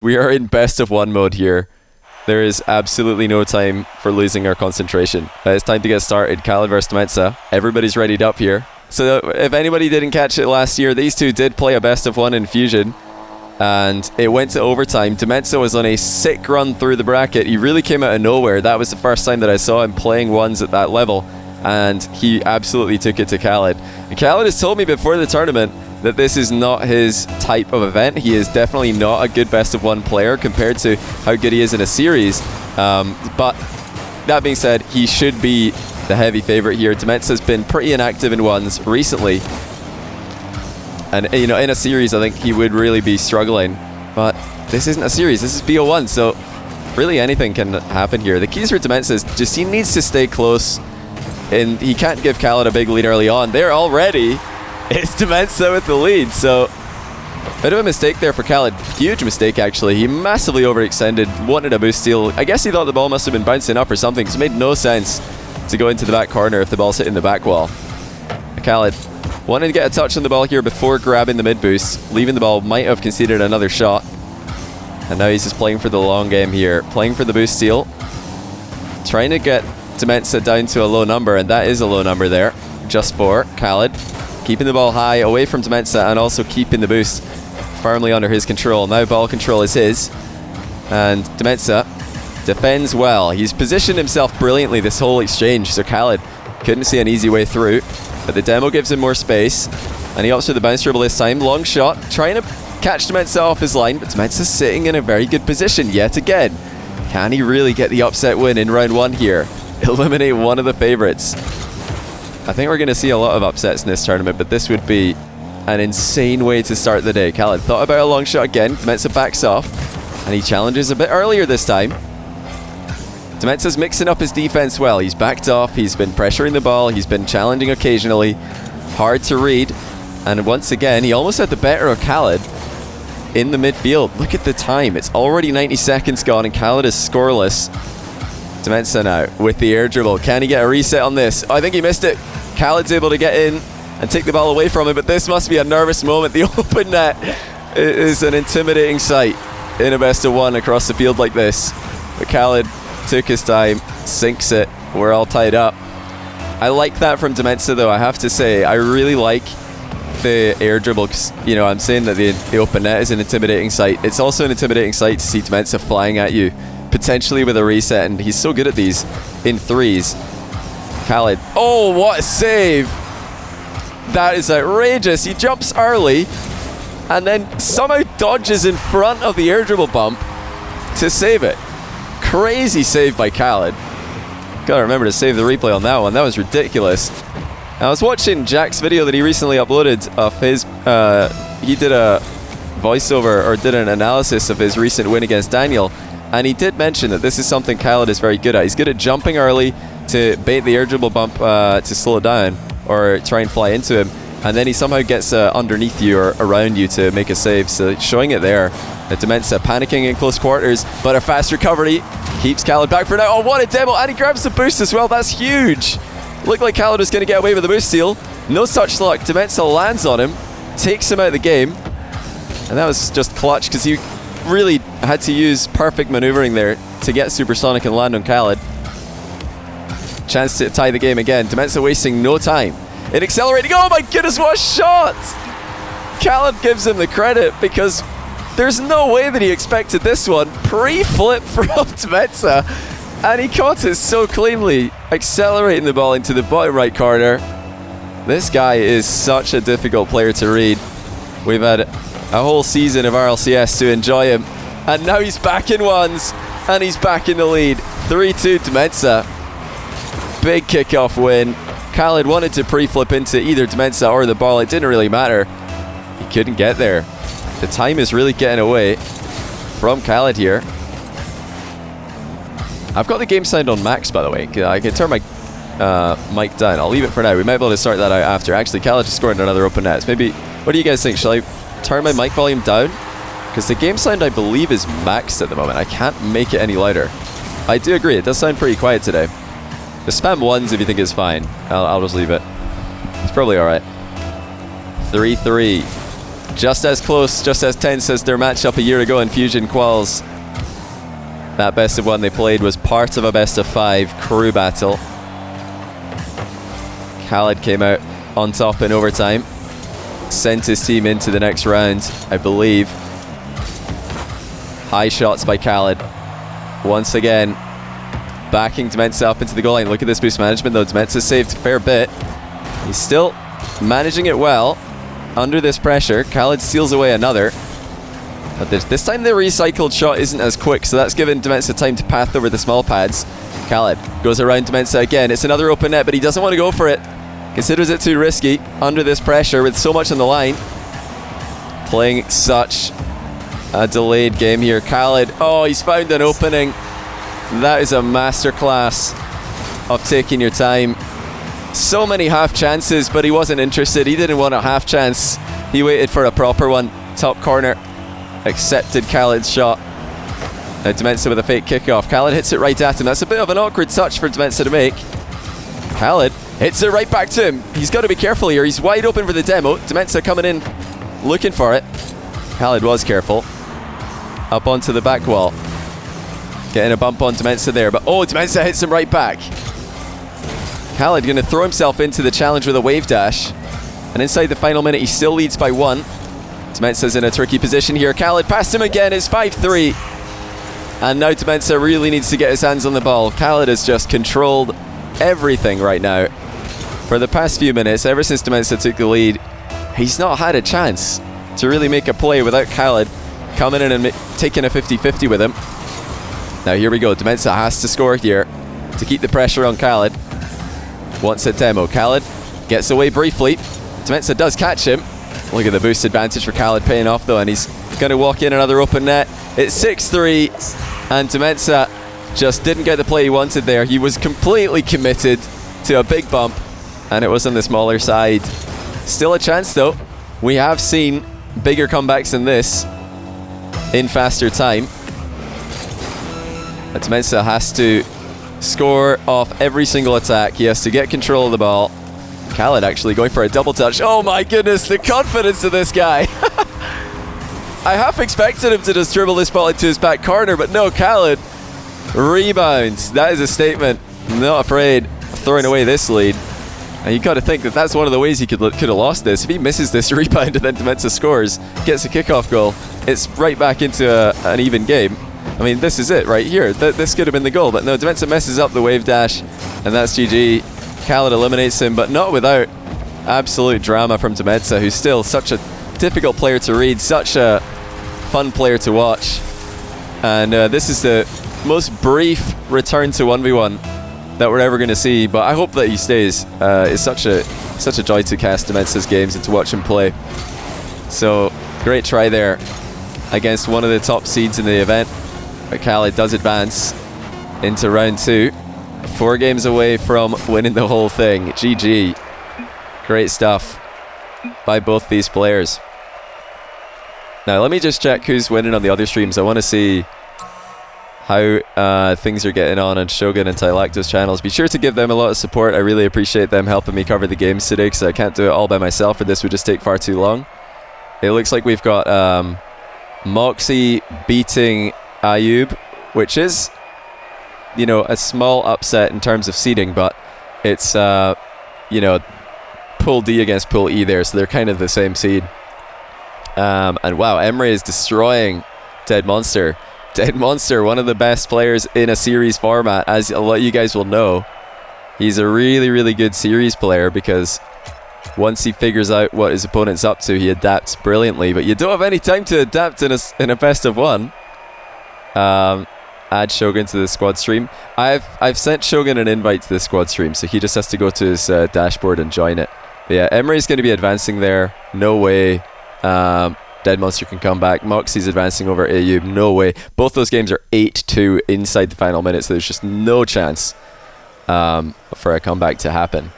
We are in best of one mode here. There is absolutely no time for losing our concentration. It's time to get started. oKhaliD versus DmentZa. Everybody's readied up here. So if anybody didn't catch it last year, these two did play a best of one in Fusion. And it went to overtime. DmentZa was on a sick run through the bracket. He really came out of nowhere. That was the first time that I saw him playing ones at that level. And he absolutely took it to oKhaliD. And oKhaliD has told me before the tournament that this is not his type of event. He is definitely not a good best of one player compared to how good he is in a series. But that being said, he should be the heavy favorite here. DmentZa's been pretty inactive in ones recently. And you know, in a series, I think he would really be struggling. But this isn't a series, this is BO1, so really anything can happen here. The keys for DmentZa is just he needs to stay close. And he can't give oKhaliD a big lead early on. There already. It's DmentZa with the lead, so bit of a mistake there for oKhaliD. Huge mistake, actually. He massively overextended, wanted a boost steal. I guess he thought the ball must have been bouncing up or something, because it made no sense to go into the back corner if the ball's hitting the back wall. oKhaliD wanted to get a touch on the ball here before grabbing the mid boost. Leaving the ball, might have conceded another shot. And now he's just playing for the long game here. Playing for the boost steal. Trying to get DmentZa down to a low number, and that is a low number there. Just for oKhaliD. Keeping the ball high away from DmentZa and also keeping the boost firmly under his control. Now ball control is his. And DmentZa defends well. He's positioned himself brilliantly this whole exchange, so oKhaliD couldn't see an easy way through. But the demo gives him more space. And he opts for the bounce dribble this time. Long shot, trying to catch DmentZa off his line, but DmentZa's sitting in a very good position yet again. Can he really get the upset win in round one here? Eliminate one of the favorites. I think we're going to see a lot of upsets in this tournament, but this would be an insane way to start the day. oKhaliD thought about a long shot again. DmentZa backs off, and he challenges a bit earlier this time. DmentZa's mixing up his defense well. He's backed off, he's been pressuring the ball, he's been challenging occasionally. Hard to read, and once again, he almost had the better of oKhaliD in the midfield. Look at the time. It's already 90 seconds gone, and oKhaliD is scoreless. DmentZa now with the air dribble. Can he get a reset on this? Oh, I think he missed it. oKhaliD's able to get in and take the ball away from him, but this must be a nervous moment. The open net is an intimidating sight in a best of one across the field like this. But oKhaliD took his time, sinks it. We're all tied up. I like that from DmentZa, though, I have to say. I really like the air dribble, because, you know, I'm saying that the open net is an intimidating sight. It's also an intimidating sight to see DmentZa flying at you, potentially with a reset, and he's so good at these in threes. oKhaliD. Oh, what a save! That is outrageous. He jumps early and then somehow dodges in front of the air dribble bump to save it. Crazy save by oKhaliD. Gotta remember to save the replay on that one. That was ridiculous. I was watching Jack's video that he recently uploaded of his... he did a voiceover, or did an analysis of his recent win against Daniel, and he did mention that this is something oKhaliD is very good at. He's good at jumping early to bait the air dribble bump to slow it down or try and fly into him, and then he somehow gets underneath you or around you to make a save. So showing it there. DmentZa panicking in close quarters, but a fast recovery keeps oKhaliD back for now. Oh, what a demo, and he grabs the boost as well. That's huge. Looked like oKhaliD was going to get away with the boost steal. No such luck. DmentZa lands on him, takes him out of the game, and that was just clutch because he really had to use perfect maneuvering there to get supersonic and land on oKhaliD. Chance to tie the game again. DmentZa wasting no time in accelerating. Oh my goodness, what a shot! oKhaliD gives him the credit because there's no way that he expected this one. Pre-flip from DmentZa, and he caught it so cleanly, accelerating the ball into the bottom right corner. This guy is such a difficult player to read. We've had a whole season of RLCS to enjoy him, and now he's back in ones, and he's back in the lead. 3-2 DmentZa. Big kickoff win. oKhaliD wanted to pre-flip into either DmentZa or the ball. It didn't really matter. He couldn't get there. The time is really getting away from oKhaliD here. I've got the game sound on max, by the way. I can turn my mic down. I'll leave it for now. We might be able to start that out after. Actually, oKhaliD just scored another open net. Maybe, what do you guys think? Shall I turn my mic volume down? Because the game sound, I believe, is maxed at the moment. I can't make it any louder. I do agree. It does sound pretty quiet today. Just spam ones if you think it's fine. I'll just leave it. It's probably alright. 3-3. just as close, just as tense as their matchup a year ago in Fusion Quals. That best of one they played was part of a best of 5 crew battle. oKhaliD came out on top in overtime, sent his team into the next round, I believe. High shots by oKhaliD. Once again, backing DmentZa up into the goal line. Look at this boost management though. DmentZa saved a fair bit. He's still managing it well under this pressure. oKhaliD steals away another. But this time the recycled shot isn't as quick, so that's given DmentZa time to path over the small pads. oKhaliD goes around DmentZa again. It's another open net, but he doesn't want to go for it. Considers it too risky under this pressure with so much on the line. Playing such a delayed game here. oKhaliD, oh, he's found an opening. That is a masterclass of taking your time. So many half chances, but he wasn't interested. He didn't want a half chance. He waited for a proper one. Top corner. Accepted oKhaliD's shot. Now DmentZa with a fake kickoff. oKhaliD hits it right at him. That's a bit of an awkward touch for DmentZa to make. oKhaliD hits it right back to him. He's got to be careful here. He's wide open for the demo. DmentZa coming in, looking for it. oKhaliD was careful. Up onto the back wall. Getting a bump on DmentZa there, but oh, DmentZa hits him right back. oKhaliD going to throw himself into the challenge with a wave dash. And inside the final minute, he still leads by 1. DmentZa's in a tricky position here. oKhaliD passed him again. It's 5-3. And now DmentZa really needs to get his hands on the ball. oKhaliD has just controlled everything right now. For the past few minutes, ever since DmentZa took the lead, he's not had a chance to really make a play without oKhaliD coming in and taking a 50-50 with him. Now here we go. DmentZa has to score here to keep the pressure on oKhaliD. Wants a demo. oKhaliD gets away briefly. DmentZa does catch him. Look at the boost advantage for oKhaliD paying off though, and he's going to walk in another open net. It's 6-3, and DmentZa just didn't get the play he wanted there. He was completely committed to a big bump, and it was on the smaller side. Still a chance though. We have seen bigger comebacks than this in faster time. But DmentZa has to score off every single attack. He has to get control of the ball. oKhaliD actually going for a double touch. Oh my goodness, the confidence of this guy. I half expected him to just dribble this ball into his back corner, but no, oKhaliD rebounds. That is a statement. Not afraid of throwing away this lead. And you got to think that that's one of the ways he could have lost this. If he misses this rebound and then DmentZa scores, gets a kickoff goal, it's right back into an even game. I mean, this is it right here. This could have been the goal, but no, DmentZa messes up the wave dash, and that's GG. oKhaliD eliminates him, but not without absolute drama from DmentZa, who's still such a difficult player to read, such a fun player to watch. And this is the most brief return to 1v1 that we're ever going to see, but I hope that he stays. It's such a joy to cast DmentZa's games and to watch him play. So, great try there against one of the top seeds in the event. oKhaliD does advance into round 2. 4 games away from winning the whole thing. GG. Great stuff by both these players. Now let me just check who's winning on the other streams. I want to see how things are getting on Shogun and Tylacto's channels. Be sure to give them a lot of support. I really appreciate them helping me cover the games today, because I can't do it all by myself, or this would just take far too long. It looks like we've got Moxie beating Ayub, which is, you know, a small upset in terms of seeding, but it's, you know, Pool D against Pool E there, so they're kind of the same seed. And wow, Emre is destroying DmentZa. DmentZa, one of the best players in a series format, as a lot of you guys will know. He's a really, really good series player, because once he figures out what his opponent's up to, he adapts brilliantly. But you don't have any time to adapt in a best of one. Add Shogun to the squad stream. I've sent Shogun an invite to the squad stream, so he just has to go to his dashboard and join it. But yeah, Emery's going to be advancing there. No way. DmentZa can come back. Moxie's advancing over Ayub. No way. Both those games are 8-2 inside the final minute, so there's just no chance for a comeback to happen.